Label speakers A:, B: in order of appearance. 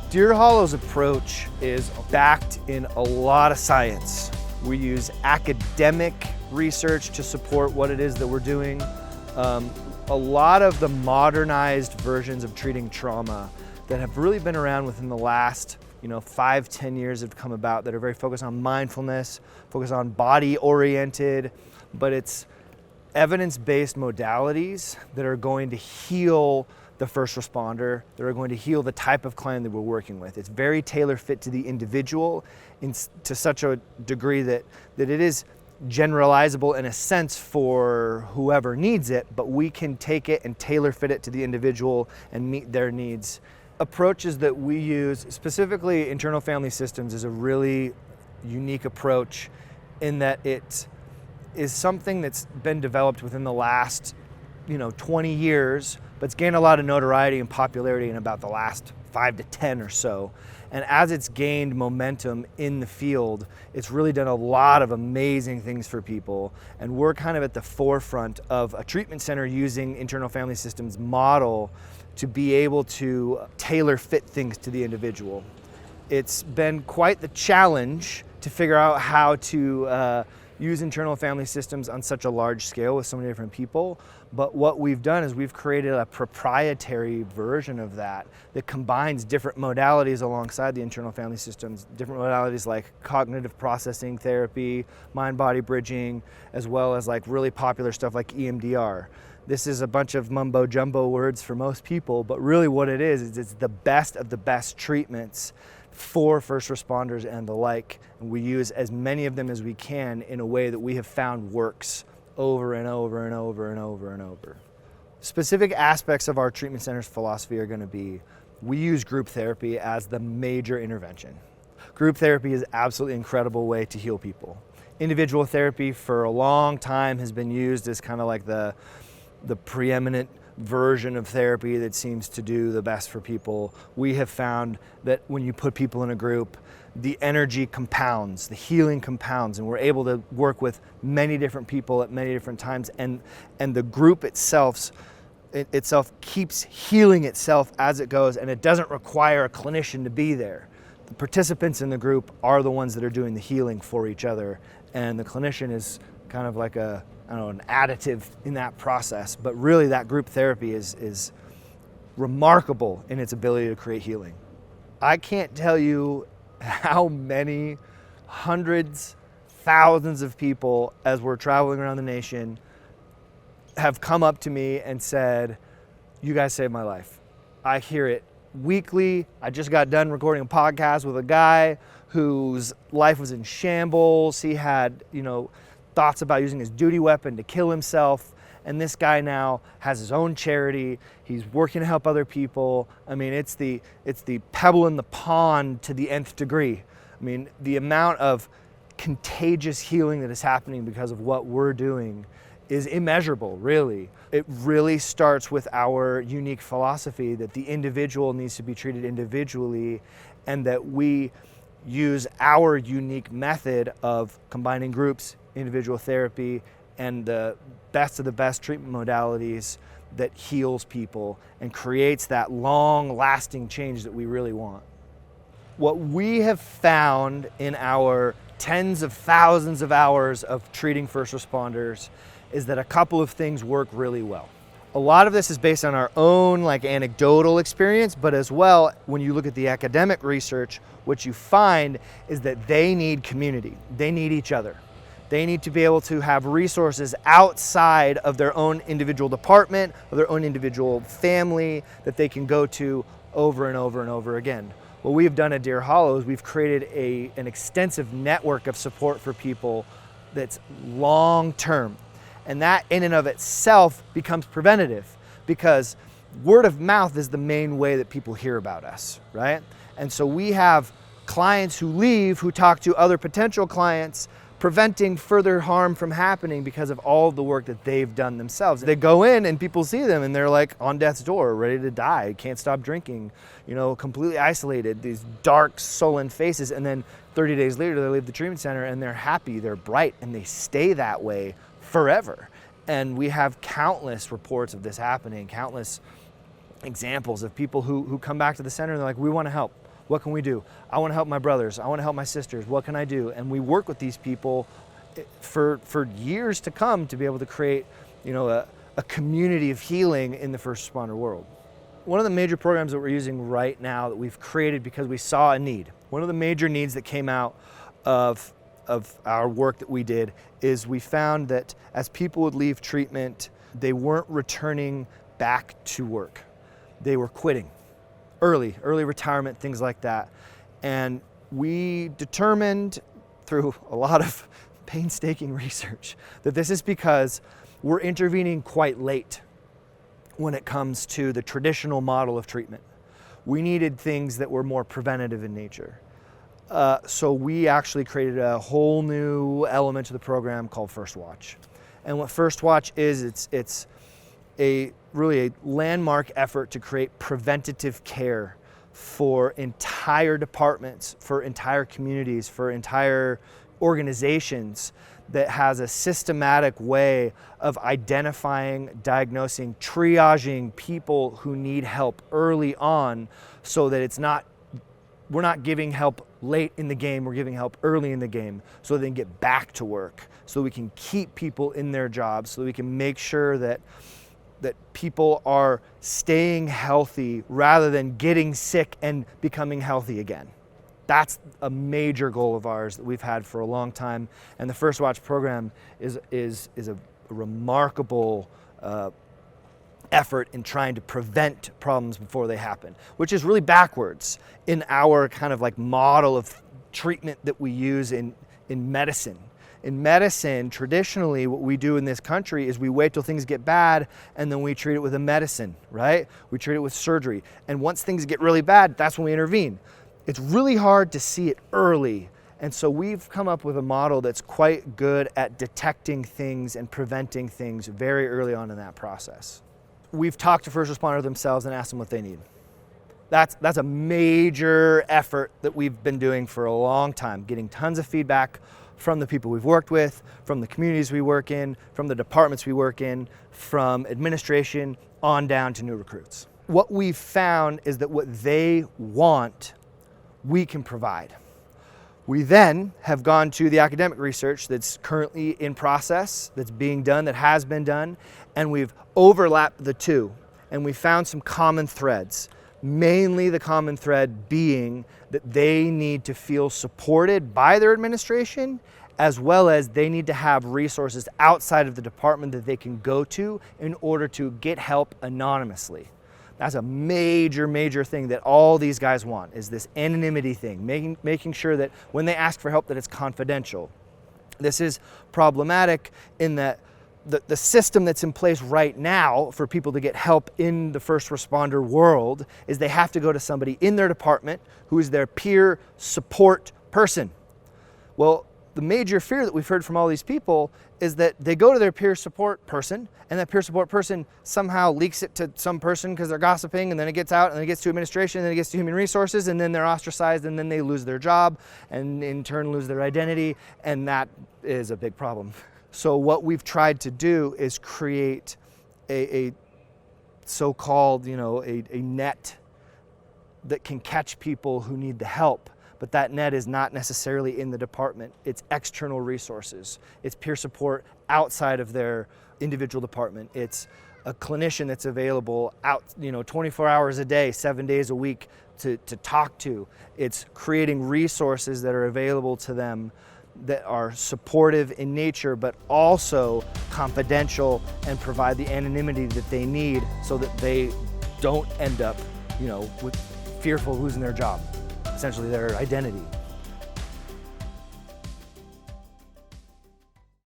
A: Deer Hollow's approach is backed in a lot of science. We use academic research to support what it is that we're doing. A lot of the modernized versions of treating trauma that have really been around within the last 5-10 years have come about that are very focused on mindfulness, focused on body-oriented, but it's evidence-based modalities that are going to heal the first responder, that are going to heal the type of client that we're working with. It's very tailor-fit to the individual to such a degree that it is generalizable in a sense for whoever needs it, but we can take it and tailor fit it to the individual and meet their needs. Approaches that we use, specifically internal family systems, is a really unique approach in that it is something that's been developed within the last 20 years, but it's gained a lot of notoriety and popularity in about the last 5 to 10 or so. And as it's gained momentum in the field, it's really done a lot of amazing things for people. And we're kind of at the forefront of a treatment center using internal family systems model to be able to tailor fit things to the individual. It's been quite the challenge to figure out how to use internal family systems on such a large scale with so many different people. But what we've done is we've created a proprietary version of that combines different modalities alongside the internal family systems, different modalities like cognitive processing therapy, mind-body bridging, as well as like really popular stuff like EMDR. This is a bunch of mumbo jumbo words for most people, but really what it is it's the best of the best treatments for first responders and the like. And we use as many of them as we can in a way that we have found works over and over and over and over and over. Specific aspects of our treatment center's philosophy are going to be, we use group therapy as the major intervention. Group therapy is an absolutely incredible way to heal people. Individual therapy for a long time has been used as kind of like the preeminent version of therapy that seems to do the best for people. We have found that when you put people in a group, the energy compounds, the healing compounds, and we're able to work with many different people at many different times, and the group itself keeps healing itself as it goes, and it doesn't require a clinician to be there. The participants in the group are the ones that are doing the healing for each other, and the clinician is kind of like an additive in that process. But really that group therapy is remarkable in its ability to create healing. I can't tell you how many hundreds, thousands of people as we're traveling around the nation have come up to me and said, "You guys saved my life." I hear it weekly. I just got done recording a podcast with a guy whose life was in shambles. He had, thoughts about using his duty weapon to kill himself. And this guy now has his own charity. He's working to help other people. I mean, it's the pebble in the pond to the nth degree. I mean, the amount of contagious healing that is happening because of what we're doing is immeasurable, really. It really starts with our unique philosophy that the individual needs to be treated individually, and that we use our unique method of combining groups, individual therapy, and the best of the best treatment modalities that heals people and creates that long-lasting change that we really want. What we have found in our tens of thousands of hours of treating first responders is that a couple of things work really well. A lot of this is based on our own anecdotal experience, but as well, when you look at the academic research, what you find is that they need community. They need each other. They need to be able to have resources outside of their own individual department, or their own individual family that they can go to over and over and over again. What we've done at Deer Hollow is we've created an extensive network of support for people that's long-term. And that in and of itself becomes preventative, because word of mouth is the main way that people hear about us, right? And so we have clients who leave, who talk to other potential clients, preventing further harm from happening because of all of the work that they've done themselves. They go in and people see them and they're like on death's door, ready to die, can't stop drinking, completely isolated, these dark, sullen faces. And then 30 days later, they leave the treatment center and they're happy, they're bright, and they stay that way forever. And we have countless reports of this happening, countless examples of people who come back to the center and they're like, we want to help. What can we do? I want to help my brothers. I want to help my sisters. What can I do? And we work with these people for years to come to be able to create, a community of healing in the first responder world. One of the major programs that we're using right now that we've created because we saw a need. One of the major needs that came out of our work that we did is we found that as people would leave treatment, they weren't returning back to work. They were quitting early retirement, things like that. And we determined through a lot of painstaking research that this is because we're intervening quite late when it comes to the traditional model of treatment. We needed things that were more preventative in nature. So we actually created a whole new element to the program called First Watch. And what First Watch is, it's really a landmark effort to create preventative care for entire departments, for entire communities, for entire organizations that has a systematic way of identifying, diagnosing, triaging people who need help early on so that we're not giving help late in the game, we're giving help early in the game so they can get back to work, so we can keep people in their jobs, so we can make sure that people are staying healthy rather than getting sick and becoming healthy again. That's a major goal of ours that we've had for a long time, and the First Watch program is a remarkable effort in trying to prevent problems before they happen, which is really backwards in our kind of like model of treatment that we use in medicine. In medicine, traditionally, what we do in this country is we wait till things get bad and then we treat it with a medicine, right? We treat it with surgery. And once things get really bad, that's when we intervene. It's really hard to see it early. And so we've come up with a model that's quite good at detecting things and preventing things very early on in that process. We've talked to first responders themselves and asked them what they need. That's a major effort that we've been doing for a long time, getting tons of feedback from the people we've worked with, from the communities we work in, from the departments we work in, from administration on down to new recruits. What we've found is that what they want, we can provide. We then have gone to the academic research that's currently in process, that's being done, that has been done, and we've overlapped the two, and we found some common threads. Mainly the common thread being that they need to feel supported by their administration, as well as they need to have resources outside of the department that they can go to in order to get help anonymously. That's a major, major thing that all these guys want, is this anonymity thing, making sure that when they ask for help that it's confidential. This is problematic in that the system that's in place right now for people to get help in the first responder world is they have to go to somebody in their department who is their peer support person. Well, the major fear that we've heard from all these people is that they go to their peer support person and that peer support person somehow leaks it to some person because they're gossiping, and then it gets out and then it gets to administration and then it gets to human resources, and then they're ostracized and then they lose their job and in turn lose their identity, and that is a big problem. So what we've tried to do is create a so-called, a net that can catch people who need the help. But that net is not necessarily in the department. It's external resources. It's peer support outside of their individual department. It's a clinician that's available out, 24 hours a day, 7 days a week to talk to. It's creating resources that are available to them that are supportive in nature, but also confidential and provide the anonymity that they need so that they don't end up, with fearful of losing their job, essentially their identity.